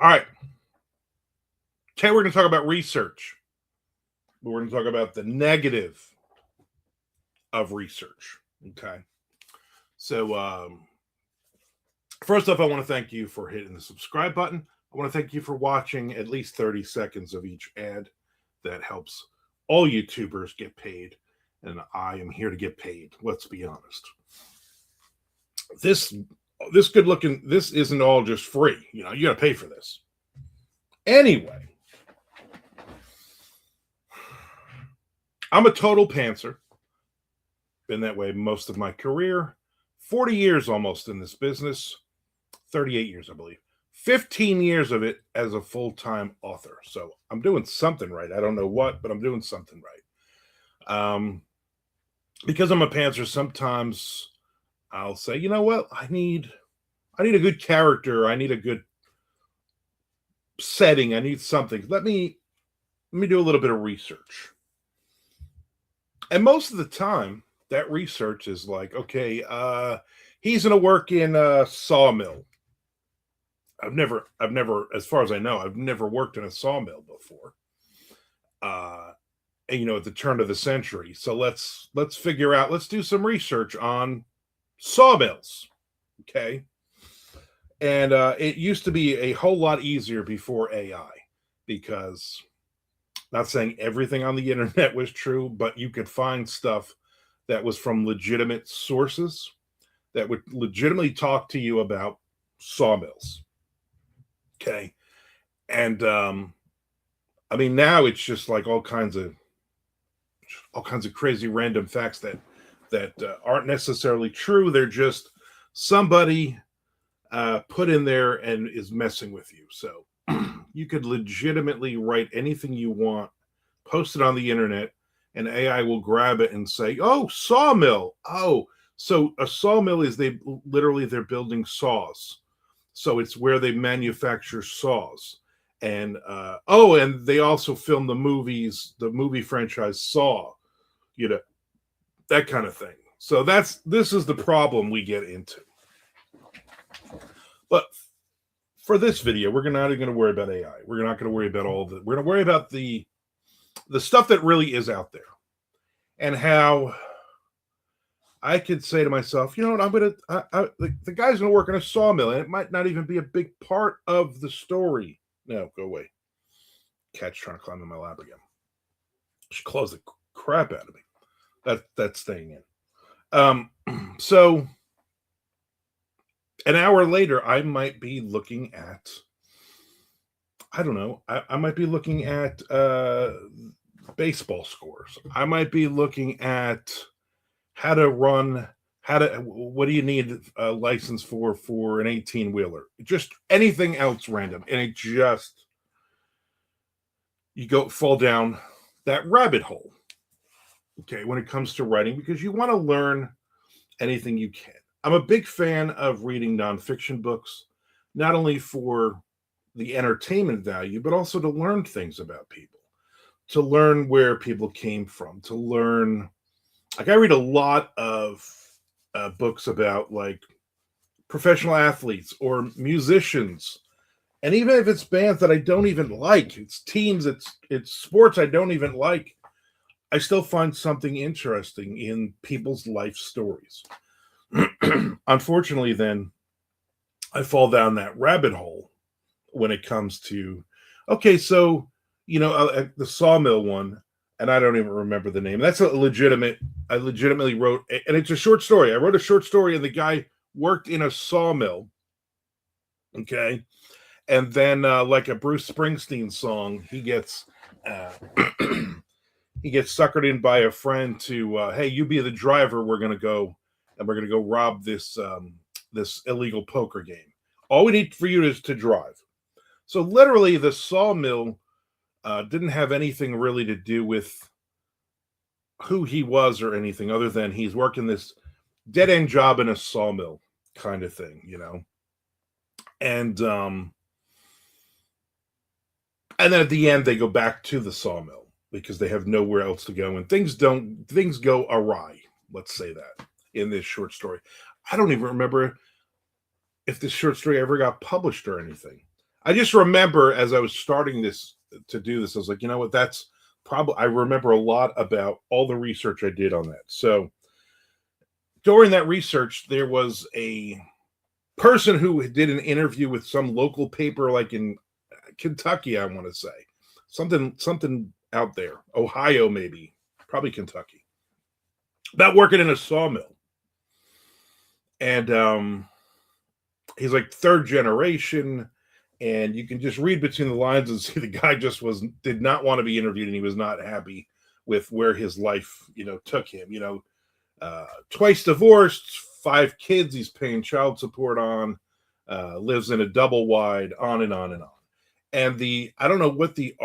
All right. Today we're going to talk about research. We're going to talk about the negative of research. Okay. So, first off, I want to thank you for hitting the subscribe button. I want to thank you for watching at least 30 seconds of each ad. That helps all YouTubers get paid. And I am here to get paid. Let's be honest. This good looking, this isn't all just free. You got to pay for this. Anyway, I'm a total pantser. Been that way most of my career. 40 years almost in this business. 38 years, I believe. 15 years of it as a full-time author. So I'm doing something right. I don't know what, but I'm doing something right. Because I'm a pantser, sometimes I'll say, you know what? I need a good character. I need a good setting. I need something. Let me do a little bit of research. And most of the time, that research is like, okay, he's going to work in a sawmill. I've never, as far as I know, I've never worked in a sawmill before. And, at the turn of the century. So let's figure out, let's do some research on sawmills. Okay. And it used to be a whole lot easier before AI, because not saying everything on the internet was true, but you could find stuff that was from legitimate sources that would legitimately talk to you about sawmills. Okay. And I mean, now it's just like all kinds of crazy random facts that aren't necessarily true. They're just somebody put in there and is messing with you. So you could legitimately write anything you want, post it on the internet, and AI will grab it and say, "Oh, sawmill. Oh, so a sawmill is they're building saws. So it's where they manufacture saws." And and they also film the movie franchise Saw, that kind of thing. So this is the problem we get into. But for this video, we're not going to worry about AI. We're not going to worry about all we're going to worry about the stuff that really is out there, and how I could say to myself, you know what, I'm going to, the guy's going to work in a sawmill, and it might not even be a big part of the story. No, go away. Cat's trying to climb in my lap again. Should close the crap out of me. That's staying in. So an hour later, I might be looking at, I don't know, I might be looking at baseball scores. I might be looking at what do you need a license for an 18-wheeler? Just anything else random. And you fall down that rabbit hole. Okay, when it comes to writing, because you want to learn anything you can. I'm a big fan of reading nonfiction books, not only for the entertainment value, but also to learn things about people, to learn where people came from, to learn. Like, I read a lot of books about like professional athletes or musicians, and even if it's bands that I don't even like, it's teams, it's sports I don't even like, I still find something interesting in people's life stories. Unfortunately, then I fall down that rabbit hole when it comes to, okay, so the sawmill one. And I don't even remember the name. That's I legitimately wrote, and it's a short story. I wrote a short story, and the guy worked in a sawmill. Okay. And then, like a Bruce Springsteen song, he gets suckered in by a friend to, hey, you be the driver. We're going to go rob this illegal poker game. All we need for you is to drive. So literally, the sawmill didn't have anything really to do with who he was or anything, other than he's working this dead-end job in a sawmill kind of thing, And then at the end, they go back to the sawmill because they have nowhere else to go, and things go awry. Let's say that in this short story. I don't even remember if this short story ever got published or anything. I just remember as I was starting this to do this, I was like, you know what? That's probably, I remember a lot about all the research I did on that. So during that research, there was a person who did an interview with some local paper, like in Kentucky, I want to say something out there, Ohio, maybe, probably Kentucky, about working in a sawmill. And he's like third generation, and you can just read between the lines and see the guy just did not want to be interviewed, and he was not happy with where his life, took him. Twice divorced, 5 kids he's paying child support on, lives in a double wide, on and on and on. And I don't know what the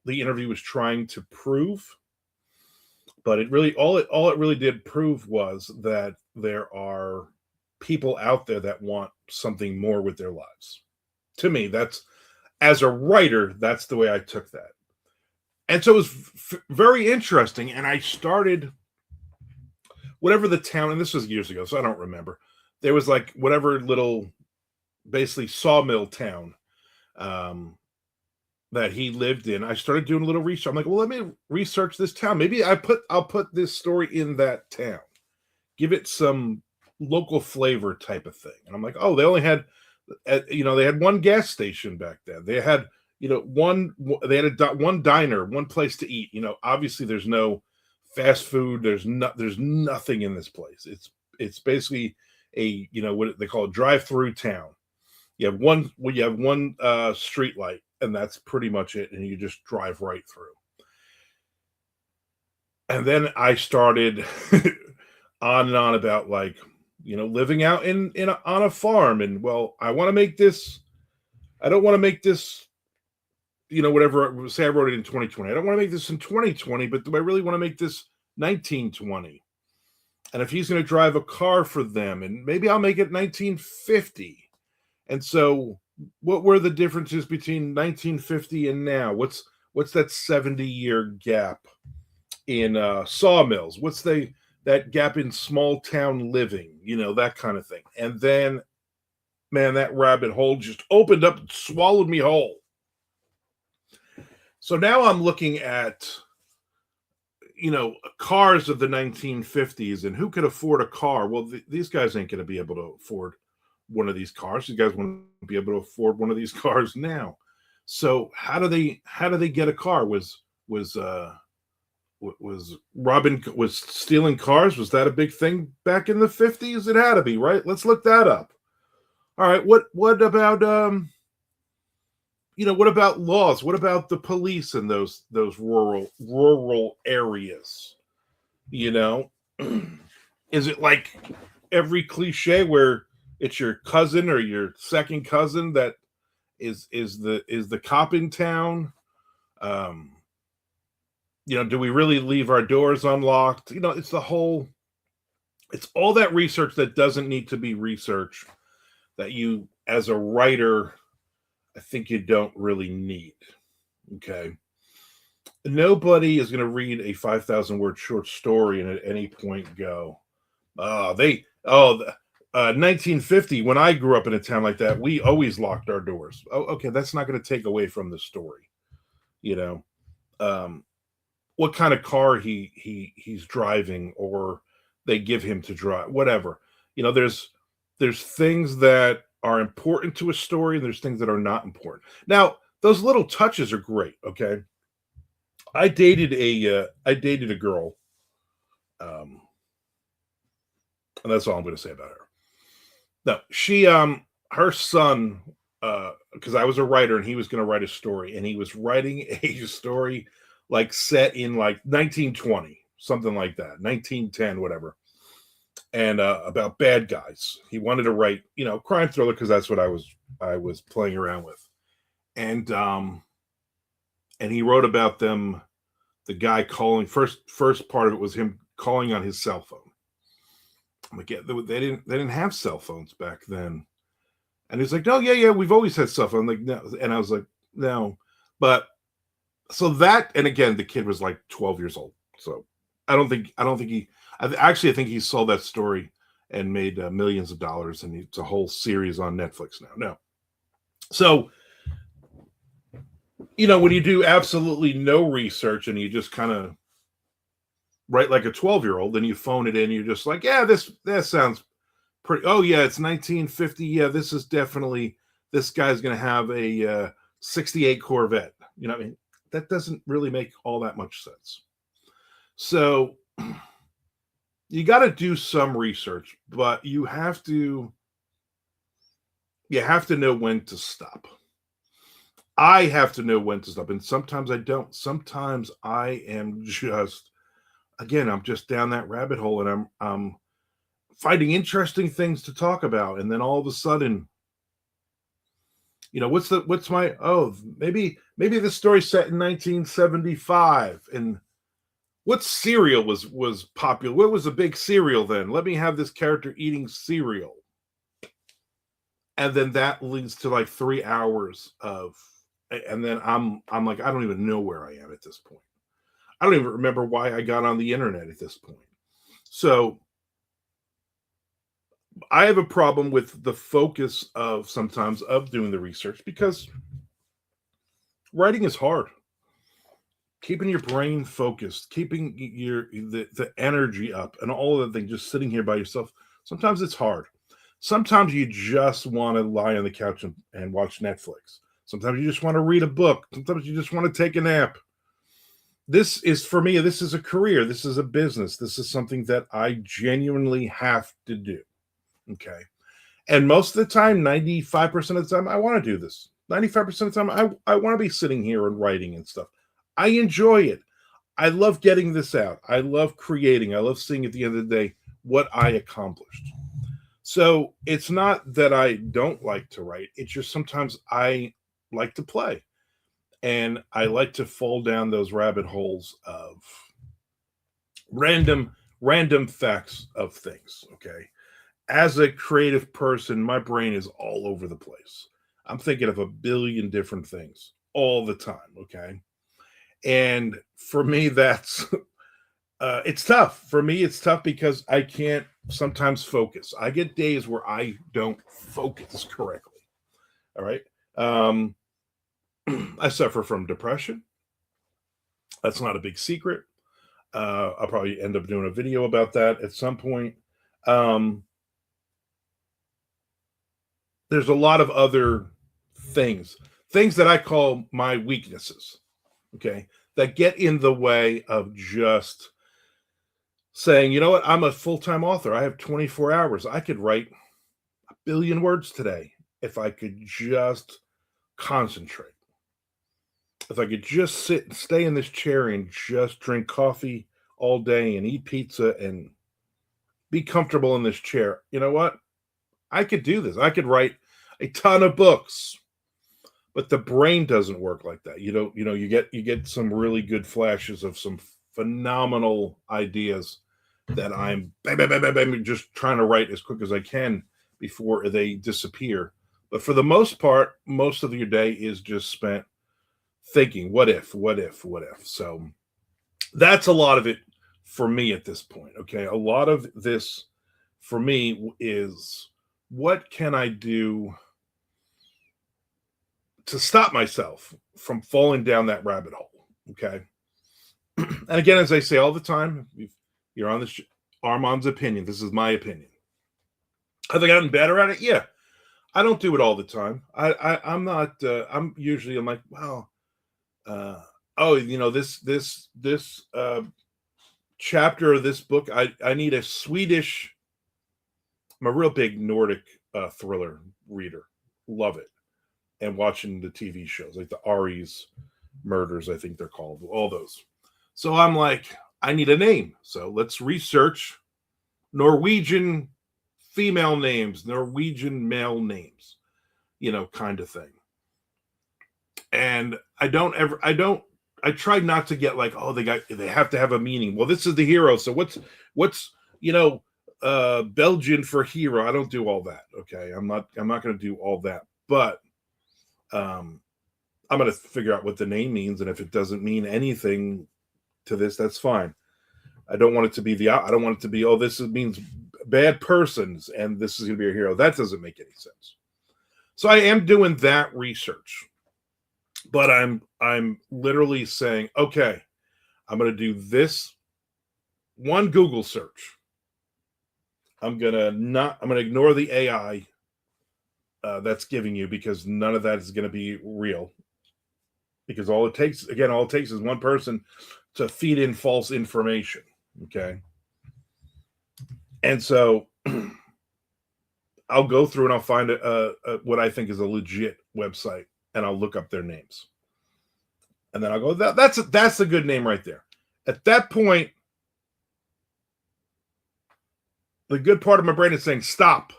interview was trying to prove, but it really, all it really did prove was that there are people out there that want something more with their lives. To me, as a writer, that's the way I took that. And so it was very interesting. And I started, whatever the town, and this was years ago, so I don't remember. There was like whatever little, basically sawmill town that he lived in. I started doing a little research. I'm like, well, let me research this town. Maybe I'll put this story in that town, give it some local flavor type of thing. And I'm like, oh, they only had, they had one gas station back then. They had, one diner, one place to eat. Obviously there's no fast food. There's nothing in this place. It's basically a, what they call a drive-through town. You have one street light, and that's pretty much it. And you just drive right through. And then I started on and on about, like, living out on a farm. And, well, I want to make this, I don't want to make this, whatever, say I wrote it in 2020. I don't want to make this in 2020, but do I really want to make this 1920? And if he's going to drive a car for them, and maybe I'll make it 1950. And so what were the differences between 1950 and now? What's that 70-year gap in sawmills? What's that gap in small town living? That kind of thing. And then, man, that rabbit hole just opened up and swallowed me whole. So now I'm looking at, cars of the 1950s, and who could afford a car? Well, these guys ain't going to be able to afford one of these cars. These guys want to be able to afford one of these cars now. So how do they get a car? Was stealing cars? Was that a big thing back in the 50s? It had to be, right? Let's look that up. All right. What about what about laws? What about the police in those rural areas? Is it like every cliche where it's your cousin or your second cousin that is the cop in town? Do we really leave our doors unlocked? It's all that research that doesn't need to be researched, that you, as a writer, I think you don't really need. Okay. Nobody is going to read a 5,000 word short story and at any point go, 1950, when I grew up in a town like that, we always locked our doors. Oh, okay. That's not going to take away from the story. What kind of car he's driving, or they give him to drive, whatever. There's things that are important to a story, and there's things that are not important. Now, those little touches are great. Okay. I dated a girl. And that's all I'm going to say about her. No, she, her son, because I was a writer and he was going to write a story, and he was writing a story like set in like 1920, something like that, 1910, whatever. And about bad guys. He wanted to write, crime thriller, because that's what I was playing around with. And he wrote about them, the guy calling, first part of it was him calling on his cell phone. I'm like, yeah, they didn't have cell phones back then. And he's like, no, yeah, we've always had cell phones. Like, no. And I was like, no. But so that, and again, the kid was like 12 years old. So I think he sold that story and made millions of dollars, and it's a whole series on Netflix now. No. So when you do absolutely no research and you just kind of write like a 12-year-old, then you phone it in, you're just like, yeah, that sounds pretty. Oh yeah, it's 1950. Yeah, this is definitely, this guy's going to have a 68 Corvette. You know what I mean? That doesn't really make all that much sense. So you got to do some research, but you have to know when to stop. I have to know when to stop, and sometimes I don't. Sometimes I am just, again, I'm just down that rabbit hole, and I'm finding interesting things to talk about, and then all of a sudden, what's my, oh, maybe the story's set in 1975, and what cereal was popular? What was a big cereal then? Let me have this character eating cereal, and then that leads to like 3 hours of, and then I'm like, I don't even know where I am at this point. I don't even remember why I got on the internet at this point. So I have a problem with the focus of sometimes of doing the research, because writing is hard. Keeping your brain focused, keeping the energy up, and all of the things, just sitting here by yourself. Sometimes it's hard. Sometimes you just want to lie on the couch and watch Netflix. Sometimes you just want to read a book. Sometimes you just want to take a nap. This is, for me, this is a career. This is a business. This is something that I genuinely have to do. Okay. And most of the time, 95% of the time, I want to do this. 95% of the time, I want to be sitting here and writing and stuff. I enjoy it. I love getting this out. I love creating. I love seeing at the end of the day what I accomplished. So it's not that I don't like to write. It's just sometimes I like to play. And I like to fall down those rabbit holes of random facts of things. Okay. As a creative person, my brain is all over the place. I'm thinking of a billion different things all the time. Okay. And for me, that's it's tough. For me, it's tough because I can't sometimes focus. I get days where I don't focus correctly. All right. I suffer from depression. That's not a big secret. I'll probably end up doing a video about that at some point. Um, there's a lot of other things that I call my weaknesses, okay, that get in the way of just saying, you know what, I'm a full-time author. I have 24 hours. I could write a billion words today if I could just concentrate. If I could just sit and stay in this chair and just drink coffee all day and eat pizza and be comfortable in this chair, you know what? I could do this. I could write a ton of books. But the brain doesn't work like that. You get some really good flashes of some phenomenal ideas that I'm just trying to write as quick as I can before they disappear. But for the most part, most of your day is just spent thinking, what if? So that's a lot of it for me at this point. Okay. A lot of this for me is, what can I do to stop myself from falling down that rabbit hole? Okay. And again, as I say all the time, you're on this Armand's opinion. This is my opinion. Have I gotten better at it? Yeah. I don't do it all the time. I'm not. I'm like, well, this chapter of this book, I need a Swedish. I'm a real big Nordic thriller reader. Love it. And watching the TV shows like the Ari's murders, I think they're called, all those. So I'm like, I need a name. So let's research Norwegian female names, Norwegian male names, kind of thing. And I try not to get like, oh, they have to have a meaning. Well, this is the hero. So what's Belgian for hero? I don't do all that. Okay. I'm not going to do all that, but I'm going to figure out what the name means. And if it doesn't mean anything to this, that's fine. I don't want it to be I don't want it to be, oh, means bad persons and this is going to be a hero. That doesn't make any sense. So I am doing that research. But I'm literally saying, okay, I'm going to do this one Google search. I'm going to ignore the AI that's giving you, because none of that is going to be real. Because all it takes is one person to feed in false information. Okay. And so I'll go through and I'll find what I think is a legit website, and I'll look up their names. And then I'll go, that's a good name right there. At that point, the good part of my brain is saying, stop.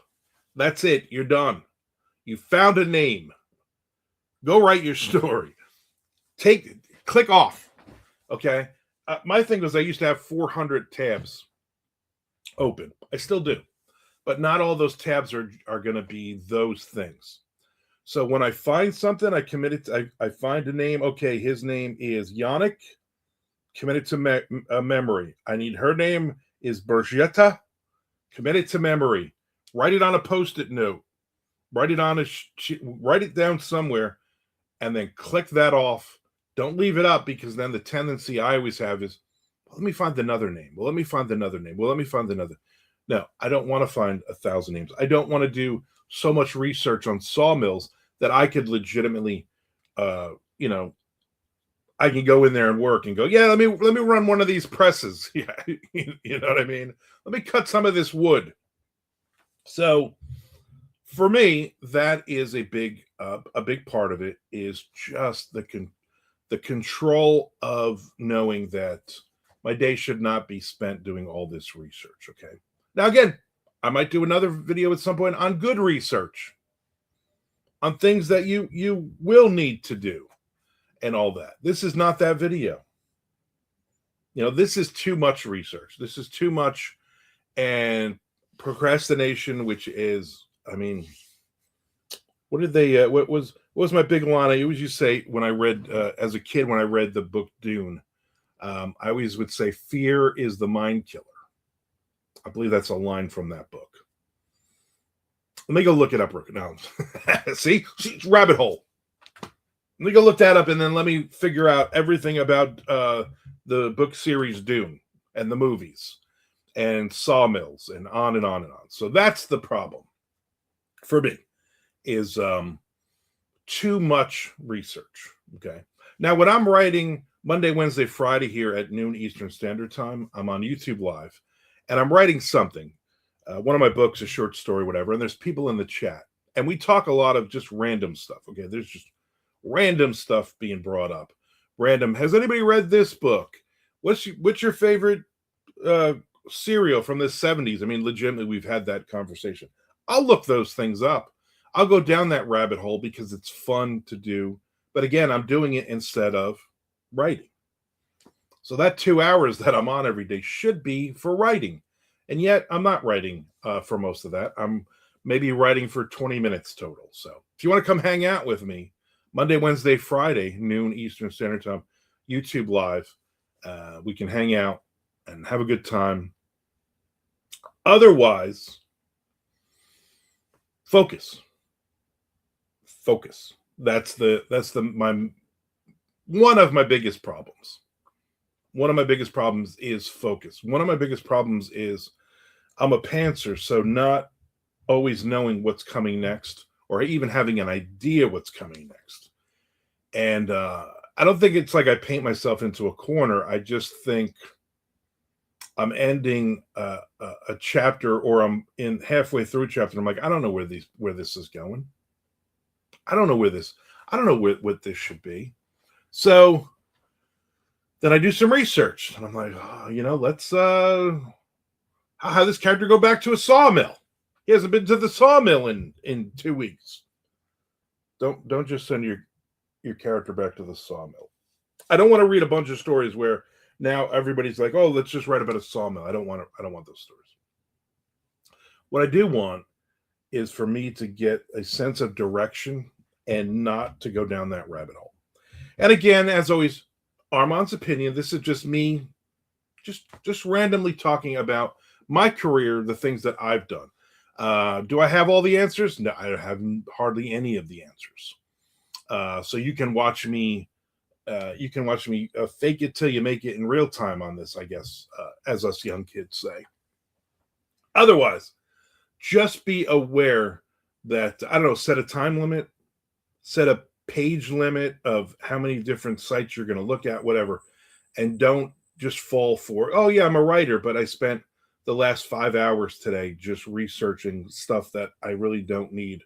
That's it. You're done. You found a name. Go write your story. Click off. Okay. My thing was, I used to have 400 tabs open. I still do. But not all those tabs are going to be those things. So when I find something, I commit it. I find a name. Okay, his name is Yannick. Committed to memory. I need her name is Bergetta. Committed to memory. Write it on a Post-it note. Write it down somewhere, and then click that off. Don't leave it up, because then the tendency I always have is, well, let me find another name. Well, let me find another name. Well, let me find another. No, I don't want to find 1,000 names. I don't want to do so much research on sawmills that I could legitimately, I can go in there and work and go, yeah, let me run one of these presses. Yeah, you know what I mean? Let me cut some of this wood. So for me, that is a big part of it, is just the control of knowing that my day should not be spent doing all this research. Okay. Now, again, I might do another video at some point on good research, on things that you will need to do and all that. This is not that video. This is too much research. This is too much, and procrastination, which is, what did they, what was my big line? I always used to say when I read, as a kid, when I read the book Dune, I always would say, fear is the mind killer. I believe that's a line from that book. Let me go look it up now. See, rabbit hole. Let me go look that up, and then let me figure out everything about the book series Dune and the movies and sawmills and on and on and on. So that's the problem for me, is too much research. Okay. Now, when I'm writing Monday, Wednesday, Friday here at noon Eastern Standard Time, I'm on YouTube Live, and I'm writing something. One of my books, a short story, whatever, and there's people in the chat, and we talk a lot of just random stuff. Okay, there's just random stuff being brought up. Random. Has anybody read this book? What's your favorite cereal from the 70s? Legitimately, we've had that conversation. I'll look those things up. I'll go down that rabbit hole because it's fun to do. But again, I'm doing it instead of writing. So that 2 hours that I'm on every day should be for writing. And yet I'm not writing for most of that. I'm maybe writing for 20 minutes total. So if you want to come hang out with me, Monday, Wednesday, Friday, noon Eastern Standard Time, YouTube Live, we can hang out and have a good time. Otherwise, focus. That's one of my biggest problems. One of my biggest problems is focus. One of my biggest problems is I'm a pantser, so not always knowing what's coming next, or even having an idea what's coming next. And I don't think it's like I paint myself into a corner. I just think I'm ending a chapter, or I'm in halfway through a chapter. I'm like, I don't know where this is going. I don't know what this should be. So then I do some research, and I'm like, let's how this character go back to a sawmill? He hasn't been to the sawmill in 2 weeks. Don't just send your character back to the sawmill. I don't want to read a bunch of stories where now everybody's like, oh, let's just write about a sawmill. I don't want those stories. What I do want is for me to get a sense of direction and not to go down that rabbit hole. And again, as always, Armand's opinion. This is just me, just randomly talking about my career, the things that I've done. Do I have all the answers? No, I have hardly any of the answers. So you can watch me. Fake it till you make it in real time on this, I guess, as us young kids say. Otherwise, just be aware that, I don't know, set a time limit, set a page limit of how many different sites you're going to look at, whatever, and don't just fall for, oh yeah, I'm a writer, but I spent the last 5 hours today just researching stuff that I really don't need,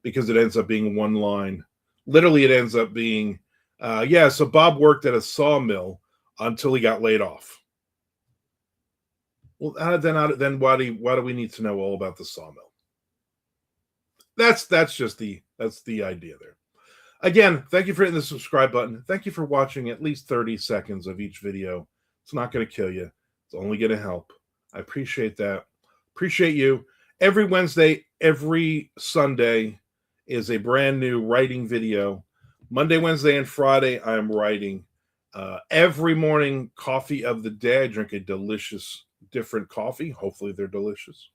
because it ends up being one line. Literally, it ends up being, yeah, so Bob worked at a sawmill until he got laid off. Well, then why do we need to know all about the sawmill? That's the idea there. Again, thank you for hitting the subscribe button. Thank you for watching at least 30 seconds of each video. It's not going to kill you. It's only going to help. I appreciate that. Appreciate you. Every Wednesday, every Sunday is a brand new writing video. Monday, Wednesday, and Friday, I am writing. Every morning, coffee of the day, I drink a delicious, different coffee. Hopefully, they're delicious.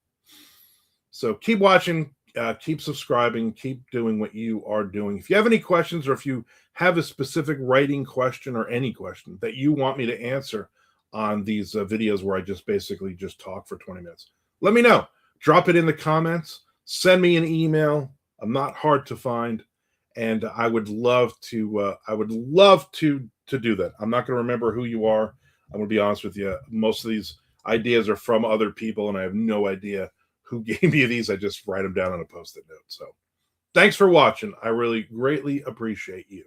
So keep watching. Keep subscribing, keep doing what you are doing. If you have any questions, or if you have a specific writing question or any question that you want me to answer on these videos where I just basically just talk for 20 minutes, let me know. Drop it in the comments. Send me an email. I'm not hard to find, and I would love to. To do that. I'm not going to remember who you are. I'm going to be honest with you. Most of these ideas are from other people, and I have no idea who gave me these. I just write them down on a Post-it note. So thanks for watching. I really greatly appreciate you.